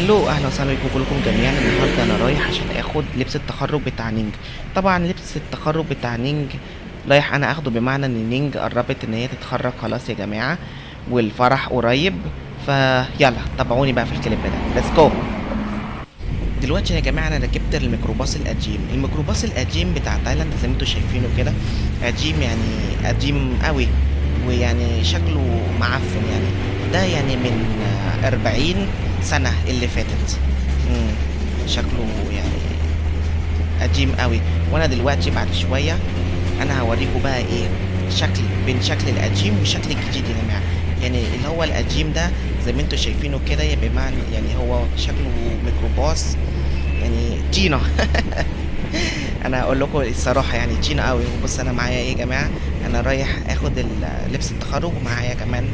هلو، اهلا وسهلا بكم كلكم جميعا. النهارده انا رايح عشان اخد لبس التخرج بتاع نينج. طبعا لبس التخرج بتاع نينج رايح انا اخده، بمعنى ان نينج قربت ان هي تتخرج خلاص يا جماعه، والفرح قريب. فيلا تابعوني بقى في الكليب ده، ليتس جو. دلوقتي يا جماعه انا ركبت الميكروباص القديم. الميكروباص القديم بتاع تايلاند زي ما انتم شايفينه كده، قديم يعني قديم قوي، ويعني شكله معفن يعني. ده يعني من 40 سنه اللي فاتت. مم. شكله يعني قديم قوي. وانا دلوقتي بعد شويه انا هوريكم بقى ايه شكل بين شكل القديم والشكل الجديد يا جماعه. يعني اللي هو القديم ده زي ما انتم شايفينه كده، بمعنى يعني هو شكله ميكروباص يعني طينه. انا هقول لكم الصراحه يعني طينه قوي. بص انا معايا ايه يا جماعه، انا رايح اخد لبس التخرج، ومعايا كمان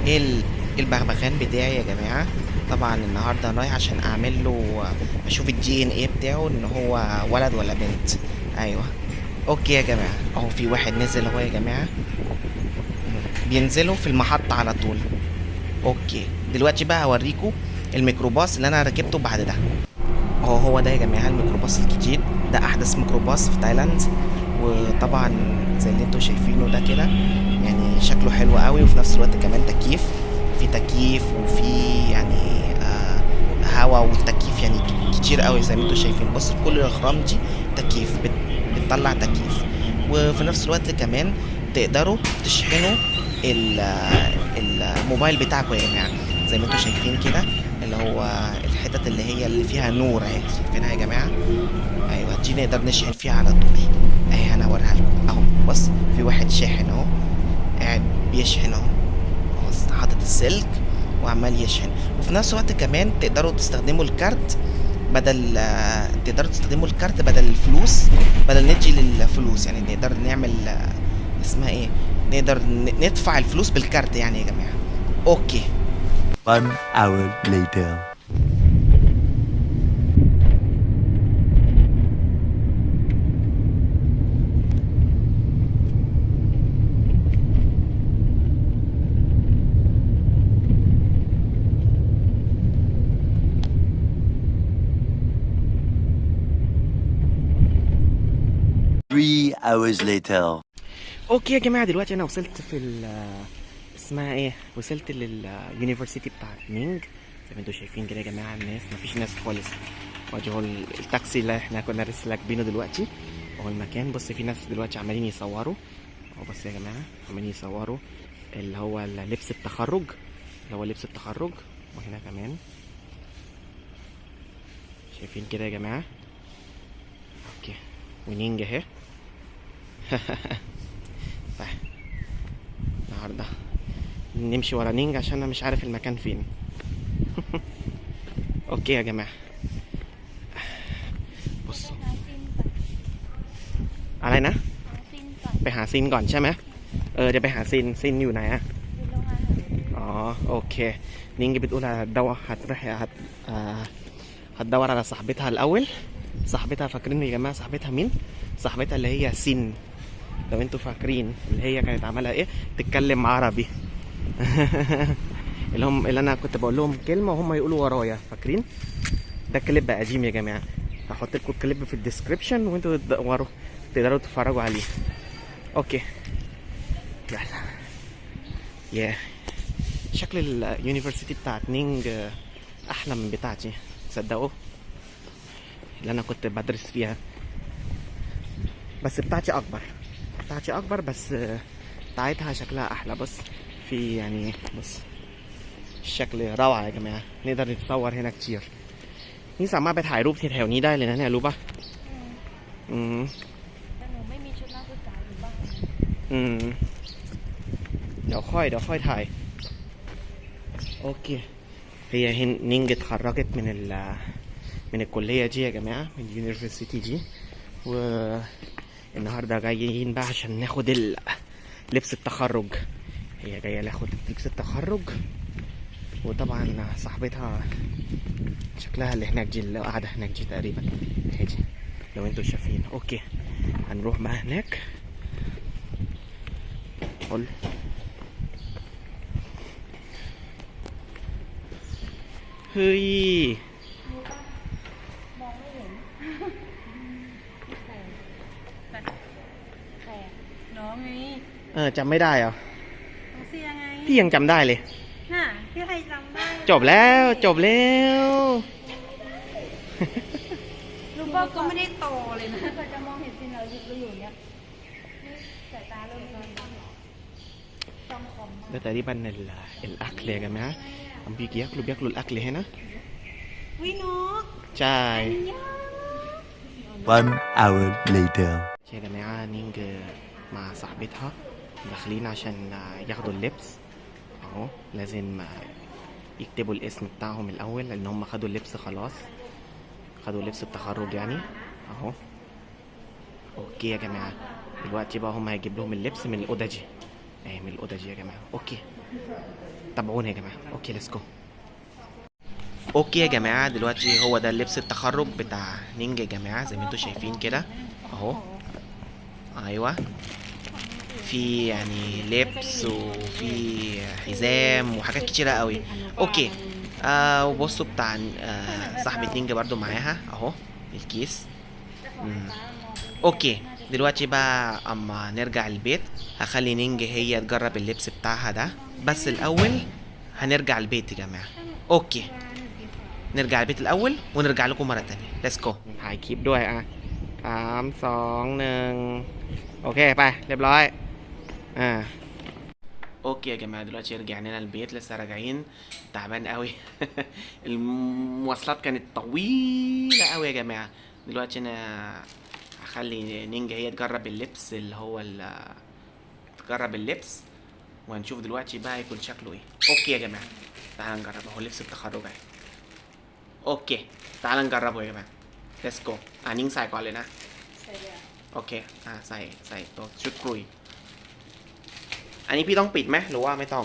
ال- البغبغان بتاعي يا جماعه. طبعا النهارده رايح عشان اعمل له اشوف الدي ان ايه بتاعه ان هو ولد ولا بنت. ايوه اوكي يا جماعه، اهو في واحد نزل اهو يا جماعه، بينزلوا في المحطه على طول. اوكي دلوقتي بقى هوريكم الميكروباص اللي انا ركبته بعد ده. هو ده يا جماعه الميكروباص الجديد، ده احدث ميكروباص في تايلاند. وطبعا زي اللي انتوا شايفينه ده كده، يعني شكله حلو قوي، وفي نفس الوقت كمان تكييف، في تكييف وفي يعني هوا والتكييف يعني كتير قوي زي ما انتوا شايفين. بص كل الاخرام دي تكييف، بتطلع تكييف. وفي نفس الوقت كمان تقدروا تشحنوا الموبايل بتاعكم يا جماعه، زي ما انتوا شايفين كده، اللي هو الحتت اللي هي اللي فيها نور اهي، شايفينها يا جماعه؟ ايوه دي نقدر نشحن فيها على طول. اهي انا هوريها لكم اهو. بص في واحد شاحن اهو، قاعد بيشحن اهو، بص حاطط السلك وعمال يشحن. وفي نفس الوقت كمان تقدروا تستخدموا الكارت بدل تقدروا تستخدموا الكارت بدل الفلوس، بدل ندي للفلوس. يعني نقدر نعمل اسمها ايه، نقدر ندفع الفلوس بالكارت يعني يا جماعه. اوكي. One hour later. 3 hours later. اوكي يا جماعه دلوقتي انا وصلت في اسمها ايه، وصلت لليونيفرسيتي بتاعت مينج. زي ما انتوا شايفين كده يا جماعه، الناس مفيش ناس خالص. وادي هو التاكسي اللي احنا كنا لسه راكبينه دلوقتي، هو المكان. بص في ناس دلوقتي عمالين يصوروا اهو. بص يا جماعه عمالين يصوروا اللي هو لبس التخرج، اللي هو لبس التخرج. وهنا كمان شايفين كده يا جماعه. اوكي ونينج اهي. طيب النهارده نمشي ورا نينج عشان انا مش عارف المكان فين. اوكي يا جماعه بصواอะไรนะไปหาซินก่อนใช่ไหมจะไปหาซินอยู่ไหนอะอ๋อاوكي نينج بتقول هتروح هتدور على صاحبتها الاول. صاحبتها فاكرين يا جماعه صاحبتها مين؟ صاحبتها اللي هي سين، لو انتوا فاكرين، اللي هي كانت عمالها ايه، تتكلم عربي. اللي انا كنت بقول لهم كلمه وهم يقولوا ورايا، فاكرين؟ ده كليب قديم يا جماعه، هحط لكم الكليب في الديسكريبشن وانتوا تقدروا تتفرجوا عليه. اوكي يلا. يا شكل اليونيفرسيتي بتاعت نينج احلى من بتاعتي، تصدقوا؟ اللي انا كنت بدرس فيها، بس بتاعتي اكبر بس بتاعتها شكلها احلى. بص في يعني بص الشكل روعه يا جماعه، نقدر نتصور هنا كتير.นี่สามารถไปถ่ายรูปที่แถวนี้ได้เลยนะเนี่ยรู้ป่ะแต่หนูไม่มีชุดนักศึกษาอยู่บ้านเดี๋ยวค่อยถ่ายاوكي. هي نينج اتخرجت من الكلية دي يا جماعة، من اليونيفرسيتي دي، والنهاردة جايين بقى عشان ناخد لبس التخرج. هي جاية ناخد لبس التخرج، وطبعا صاحبتها شكلها اللي هناك دي، اللي قاعدة هناك دي تقريبا هي دي لو انتوا شايفين. اوكي هنروح بقى هناك. قولเฮ้ย ไง จำไม่ได้เหรอ ของเสียไง พี่ยังจำได้เลย น่ะพี่ไทยจำได้ จบแล้วจบแล้ว ลูกก็ไม่ได้โตเลยนะก็จะมองเห็นสิ่งเราอยู่เนี้ยสายตาเริ่มไม่ดีต้องคอม ده تقريبا الأكل يا جماعة هم بيجي بياكلوا الأكل هنا วินก شاي One hour later. يا جماعة نينج مع صاحبتها داخلين عشان ياخدوا اللبس اهو لازم يكتبوا الاسم بتاعهم الأول لأن هم خدوا اللبس خلاص خدوا لبس التخرج يعني اهو اوكي يا جماعة دلوقتي بقى هم هيجيب لهم اللبس من الأوضة دي اهي من الأوضة دي يا جماعة اوكي تابعونا يا جماعة اوكي ليتس جو اوكي يا جماعة دلوقتي هو ده اللبس التخرج بتاع نينج يا جماعة زي ما انتوا شايفين كده اهو ايوه في يعني لبس وفي حزام وحاجات كتيرة قوي اوكي وبصوا بتاع صاحبة نينج برضو معاها اهو الكيس اوكي دلوقتي بقى اما نرجع البيت هخلي نينج هي تجرب اللبس بتاعها ده بس الاول هنرجع البيت يا جماعة اوكي نرجع البيت الاول ونرجع لكم مرة تانية ليتس جو ถ่ายคลิปด้วยอ่ะ3 2 1โอเคไปเรียบร้อยاوكي يا جماعة دلوقتي رجعنا لنا البيت لسه راجعين تعبان قوي المواصلات كانت طويلة قوي يا جماعة دلوقتي انا هخلي نينجا هي تجرب اللبس اللي هو تجرب اللبس وهنشوف دلوقتي بقى يكون شكله ايه اوكي يا جماعة تعال نجرب اهو لبس التخرج اهي اوكي تعال نجربه يا جماعة let's go นิ่งใส่ก่อนเลยนะ ใส่เลย โอเคใส่ตัวชุดคุยอันนี้พี่ต้องปิดไหมหรือว่าไม่ต้อง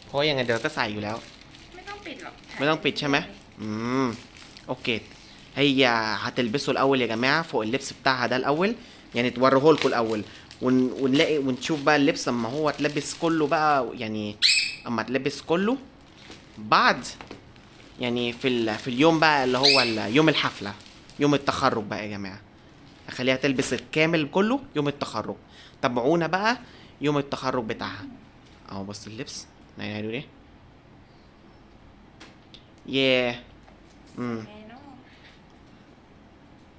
เพราะยังไงเดี๋ยวก็ใส่อยู่แล้ว ไม่ต้องปิดหรอก ไม่ต้องปิดใช่ไหมاوكي هي هتلبسه الاول يا جماعه فوق اللبس بتاعها ده الاول يعني توريه لكم الاول ونلاقي ونشوف بقى اللبس اما هو اتلبس كله بقى يعني اما اتلبس كله بعد يعني في اليوم بقى اللي هو يوم الحفله يوم التخرج بقى يا جماعه اخليها تلبس الكامل كله يوم التخرج تابعونا بقى يوم التخرج بتاعها اهو بص اللبس نعملوا ايه ياه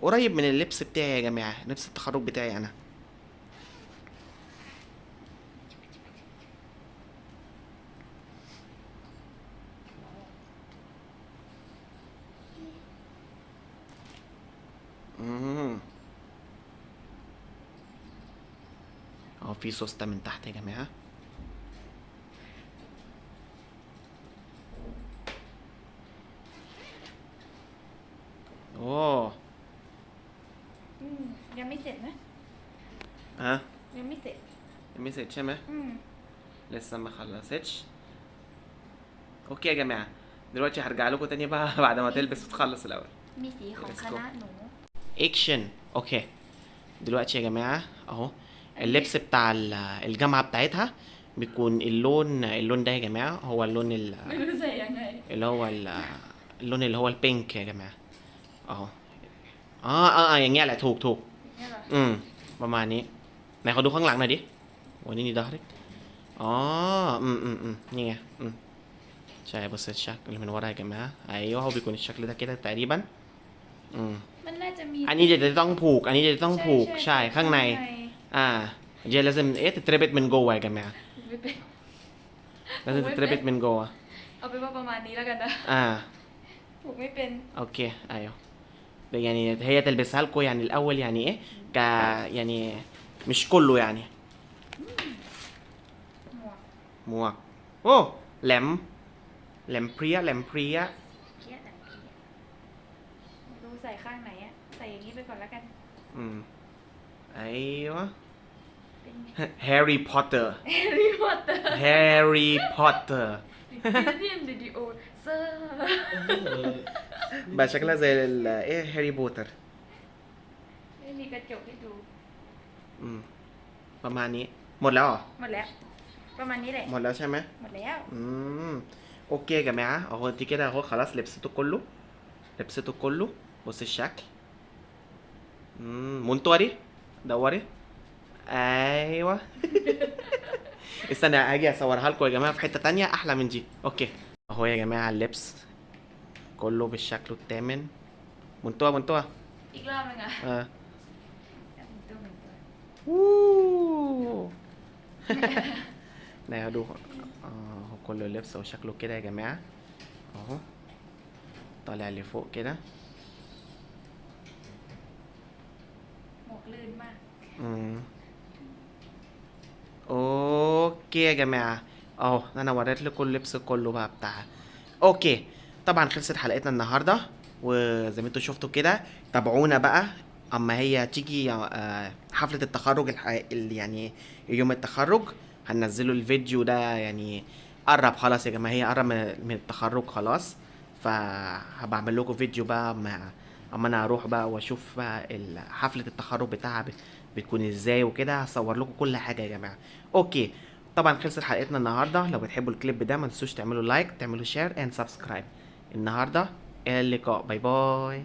قريب من اللبس بتاعي يا جماعه لبس التخرج بتاعي انا اهو في سوسته من تحت يا جماعه اوه ยังไม่เสร็จนะ ها ยังไม่เสร็จ ไม่เสร็จใช่ไหม لسه ما خلصتش اوكي يا جماعه دلوقتي هرجع لكم تاني بقى بعد ما تلبس وتخلص الاول มีสีของคณะหนู اكشن اوكي دلوقتي يا جماعه اهو اللبس بتاع الجامعه بتاعتها بيكون اللون ده يا جماعه هو اللون ไม่รู้ใส่ยังไง اللي هو اللون اللي هو البينك يا جماعه اهوอย่างเงี้ยแหละถูก เนี่ยเหรอ ประมาณนี้ไหนขอดูข้างหลังหน่อยดิวันนี้นี่ดาริกอ๋อนี่ไงشايف بص الشكل اللي من ورا يا جماعه ايوه هو بيكون الشكل ده كده تقريبا มันน่าจะมี อันนี้จะต้องผูกใช่ข้างในเจلازم ايه تتربط من جوه يا جماعه ไม่เป็น لازم تتربط من جوه เอาเป็นว่าประมาณนี้แล้วกันนะ ผูกไม่เป็น اوكي ايوه يعني هي تلبسها لكم يعني الاول يعني ايه يعني مش كله يعني หมวก موك اوهแหลมเพรีย เพี้ยแต่เพี้ยไม่รู้ใส่ข้างไหนอะใส่อย่างนี้ไปก่อนแล้วกัน ايوه เป็น هاري بوتر แฮร์รี่พอตเตอร์ هاري بوتر เรียนเดดิโอเซอร์ بقى شكلها زي ايه هاري بوتر ไม่มีกระจกให้ดู ประมาณนี้หมดแล้วเหรอ หมดแล้ว ประมาณนี้แหละ หมดแล้วใช่ไหม หมดแล้ว اوكي يا جماعه اهو انت كده اهو خلاص لبسته كله بص الشكل منطوري دوري ايوه. استنى هاجي اصورها لكم يا جماعه في حته تانية احلى من دي. اوكي اهو يا جماعه اللبس كله بالشكل التامن. منتوه منتوه. อีกรอบนึงอ่ะ اه ดูเหมือนตัว ووو. ده هدوء. اهو كل اللبس وشكله كده يا جماعة اهو طالع لفوق كده. หมวกลื่นมาก مم. اوكي يا جماعة اهو انا وريت لكم اللبس كله بقى بتاعها. اوكي طبعا خلصت حلقتنا النهاردة وزي ما انتوا شفتوا كده تابعونا بقى اما هي تيجي حفلة التخرج يعني يوم التخرج هننزله الفيديو ده يعني قرب خلاص يا جماعة. هي قرب من التخرج خلاص فهبقى اعمل لكم فيديو بقى اما انا اروح بقى واشوف بقى حفلة التخرج بتاعها بتكون ازاي وكده. هصور لكم كل حاجة يا جماعة. اوكي طبعا خلصت حلقتنا النهارده. لو بتحبوا الكليب ده ما تنسوش تعملوا لايك تعملوا شير اند سبسكرايب. النهارده الى اللقاء باي باي.